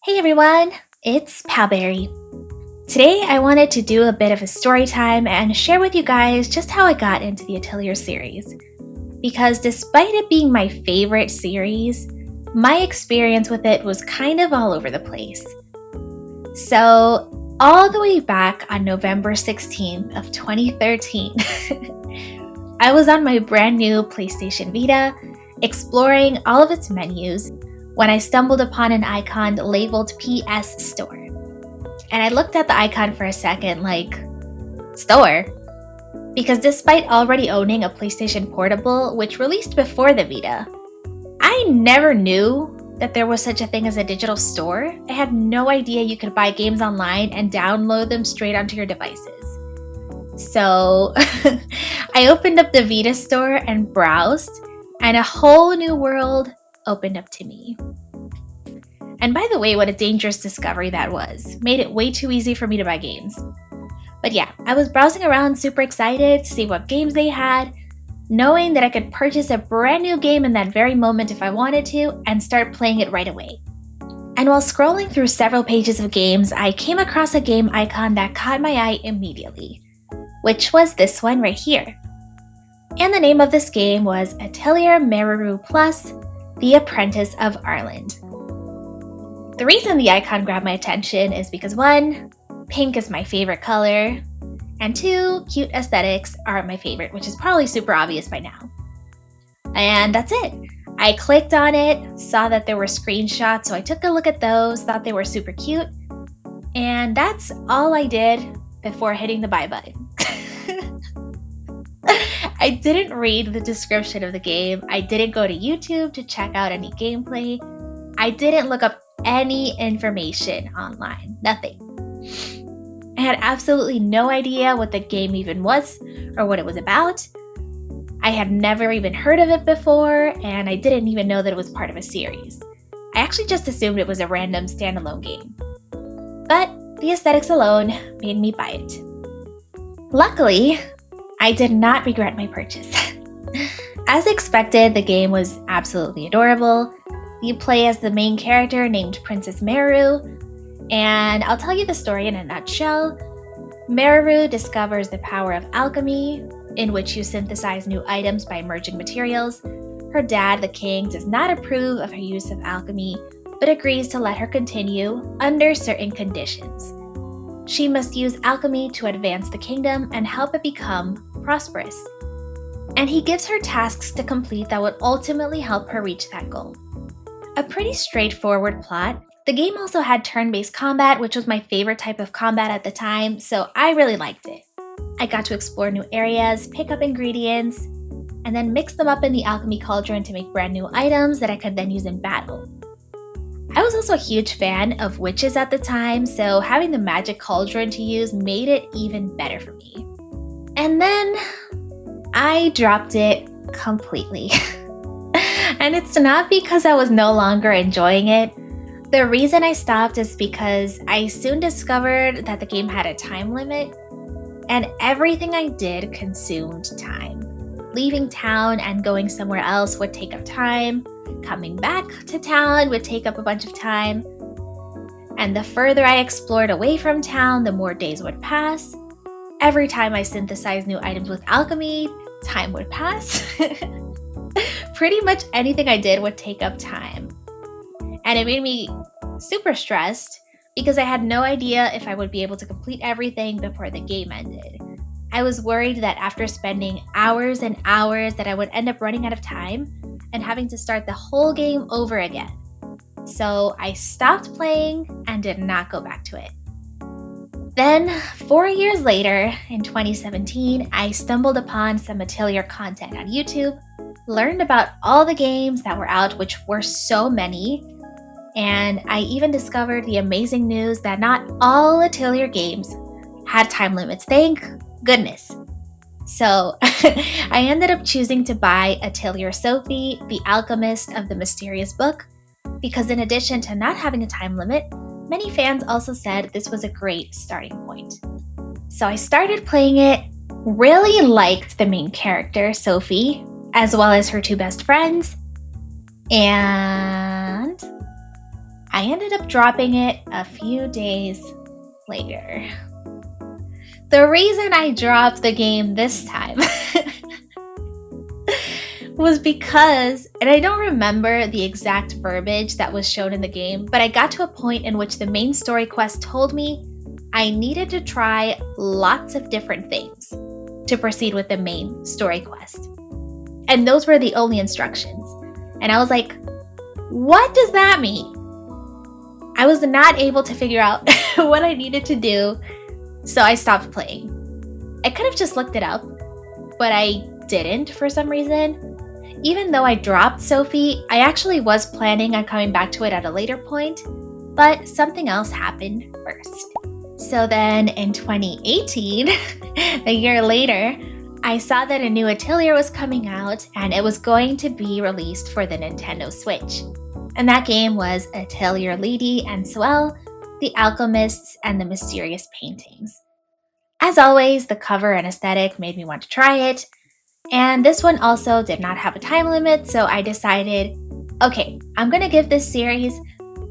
Hey everyone, it's paobeary. Today I wanted to do a bit of a story time and share with you guys just how I got into the Atelier series. Because despite it being my favorite series, my experience with it was kind of all over the place. So, all the way back on November 16th of 2013, I was on my brand new PlayStation Vita, exploring all of its menus, when I stumbled upon an icon labeled PS Store. And I looked at the icon for a second like, store? Because despite already owning a PlayStation Portable, which released before the Vita, I never knew that there was such a thing as a digital store. I had no idea you could buy games online and download them straight onto your devices. So I opened up the Vita store and browsed, and a whole new world opened up to me. And by the way, what a dangerous discovery that was. Made it way too easy for me to buy games. But yeah, I was browsing around super excited to see what games they had, knowing that I could purchase a brand new game in that very moment if I wanted to and start playing it right away. And while scrolling through several pages of games, I came across a game icon that caught my eye immediately, which was this one right here. And the name of this game was Atelier Plus, The Apprentice of Ireland. The reason the icon grabbed my attention is because 1, pink is my favorite color, and 2, cute aesthetics are my favorite, which is probably super obvious by now. And that's it. I clicked on it, saw that there were screenshots, so I took a look at those, thought they were super cute, and that's all I did before hitting the buy button. I didn't read the description of the game. I didn't go to YouTube to check out any gameplay. I didn't look up any information online. Nothing. I had absolutely no idea what the game even was or what it was about. I had never even heard of it before, and I didn't even know that it was part of a series. I actually just assumed it was a random standalone game. But the aesthetics alone made me buy it. Luckily, I did not regret my purchase. As expected, the game was absolutely adorable. You play as the main character named Princess Meru, and I'll tell you the story in a nutshell. Meru discovers the power of alchemy, in which you synthesize new items by merging materials. Her dad, the king, does not approve of her use of alchemy, but agrees to let her continue under certain conditions. She must use alchemy to advance the kingdom and help it become prosperous. And he gives her tasks to complete that would ultimately help her reach that goal. A pretty straightforward plot. The game also had turn-based combat, which was my favorite type of combat at the time, so I really liked it. I got to explore new areas, pick up ingredients, and then mix them up in the alchemy cauldron to make brand new items that I could then use in battle. I was also a huge fan of witches at the time, so having the magic cauldron to use made it even better for me. And then I dropped it completely. And it's not because I was no longer enjoying it. The reason I stopped is because I soon discovered that the game had a time limit, and everything I did consumed time. Leaving town and going somewhere else would take up time. Coming back to town would take up a bunch of time. And the further I explored away from town, the more days would pass. Every time I synthesized new items with alchemy, time would pass. Pretty much anything I did would take up time. And it made me super stressed because I had no idea if I would be able to complete everything before the game ended. I was worried that after spending hours and hours that I would end up running out of time and having to start the whole game over again. So I stopped playing and did not go back to it. Then, 4 years later, in 2017, I stumbled upon some Atelier content on YouTube, learned about all the games that were out, which were so many, and I even discovered the amazing news that not all Atelier games had time limits. Thank goodness. So I ended up choosing to buy Atelier Sophie, the Alchemist of the Mysterious Book, because in addition to not having a time limit, many fans also said this was a great starting point. So I started playing it, really liked the main character, Sophie, as well as her 2 best friends, and I ended up dropping it a few days later. The reason I dropped the game this time was because, and I don't remember the exact verbiage that was shown in the game, but I got to a point in which the main story quest told me I needed to try lots of different things to proceed with the main story quest. And those were the only instructions. And I was like, what does that mean? I was not able to figure out what I needed to do, so I stopped playing. I could have just looked it up, but I didn't for some reason. Even though I dropped Sophie, I actually was planning on coming back to it at a later point, but something else happened first. So then in 2018, a year later, I saw that a new Atelier was coming out and it was going to be released for the Nintendo Switch. And that game was Atelier Lady and Suelle, the Alchemists and the Mysterious Paintings. As always, the cover and aesthetic made me want to try it. And this one also did not have a time limit, so I decided, okay, I'm gonna give this series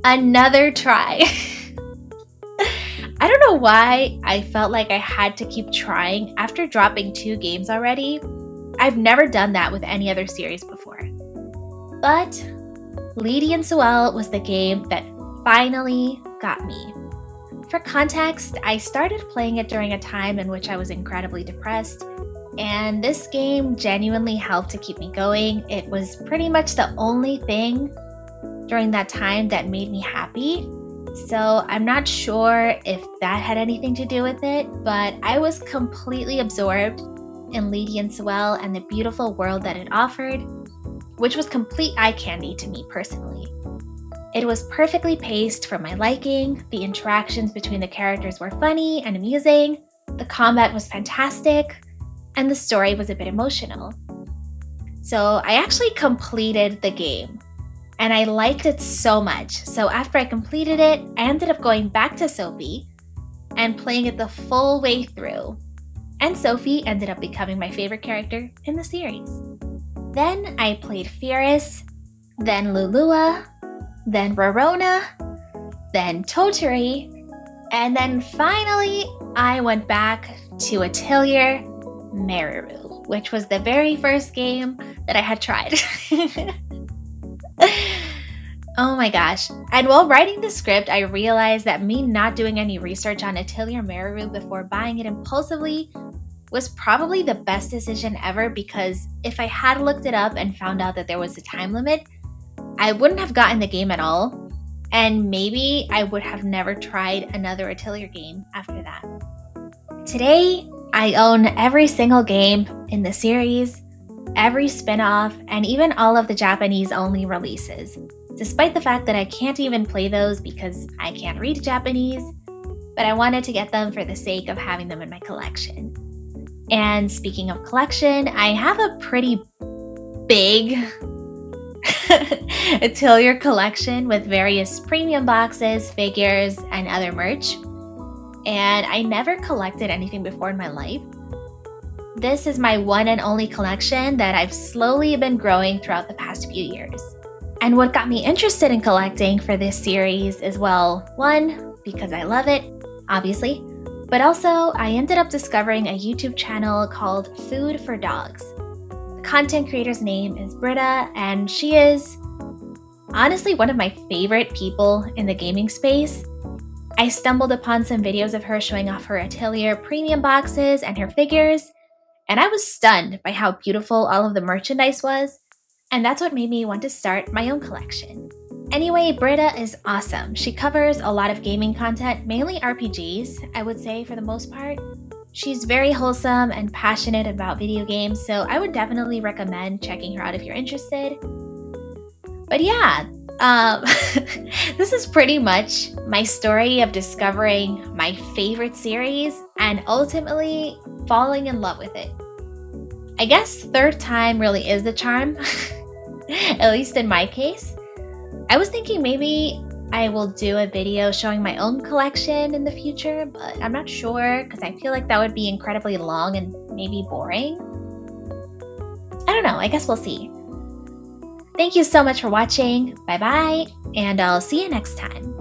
another try. I don't know why I felt like I had to keep trying after dropping 2 games already. I've never done that with any other series before. But Lady and Suelle was the game that finally got me. For context, I started playing it during a time in which I was incredibly depressed, and this game genuinely helped to keep me going. It was pretty much the only thing during that time that made me happy. So I'm not sure if that had anything to do with it, but I was completely absorbed in Lady and Suelle and the beautiful world that it offered, which was complete eye candy to me personally. It was perfectly paced for my liking, the interactions between the characters were funny and amusing, the combat was fantastic, and the story was a bit emotional. So I actually completed the game, and I liked it so much. So after I completed it, I ended up going back to Sophie and playing it the full way through. And Sophie ended up becoming my favorite character in the series. Then I played Fierce, then Lulua, then Rorona, then Toturi, and then finally I went back to Atelier Meru, which was the very first game that I had tried. Oh my gosh. And while writing the script, I realized that me not doing any research on Atelier Meru before buying it impulsively was probably the best decision ever, because if I had looked it up and found out that there was a time limit, I wouldn't have gotten the game at all, and maybe I would have never tried another Atelier game after that. Today, I own every single game in the series, every spin-off, and even all of the Japanese-only releases, despite the fact that I can't even play those because I can't read Japanese, but I wanted to get them for the sake of having them in my collection. And speaking of collection, I have a pretty big Atelier collection with various premium boxes, figures, and other merch. And I never collected anything before in my life. This is my one and only collection that I've slowly been growing throughout the past few years. And what got me interested in collecting for this series is, well, one, because I love it, obviously, but also I ended up discovering a YouTube channel called Food for Dogs. The content creator's name is Britta, and she is honestly one of my favorite people in the gaming space. I stumbled upon some videos of her showing off her Atelier premium boxes and her figures, and I was stunned by how beautiful all of the merchandise was, and that's what made me want to start my own collection. Anyway, Britta is awesome. She covers a lot of gaming content, mainly RPGs, I would say for the most part. She's very wholesome and passionate about video games, so I would definitely recommend checking her out if you're interested. But yeah, this is pretty much my story of discovering my favorite series and ultimately falling in love with it. I guess third time really is the charm, at least in my case. I was thinking maybe I will do a video showing my own collection in the future, but I'm not sure because I feel like that would be incredibly long and maybe boring. I don't know, I guess we'll see. Thank you so much for watching. Bye bye, and I'll see you next time.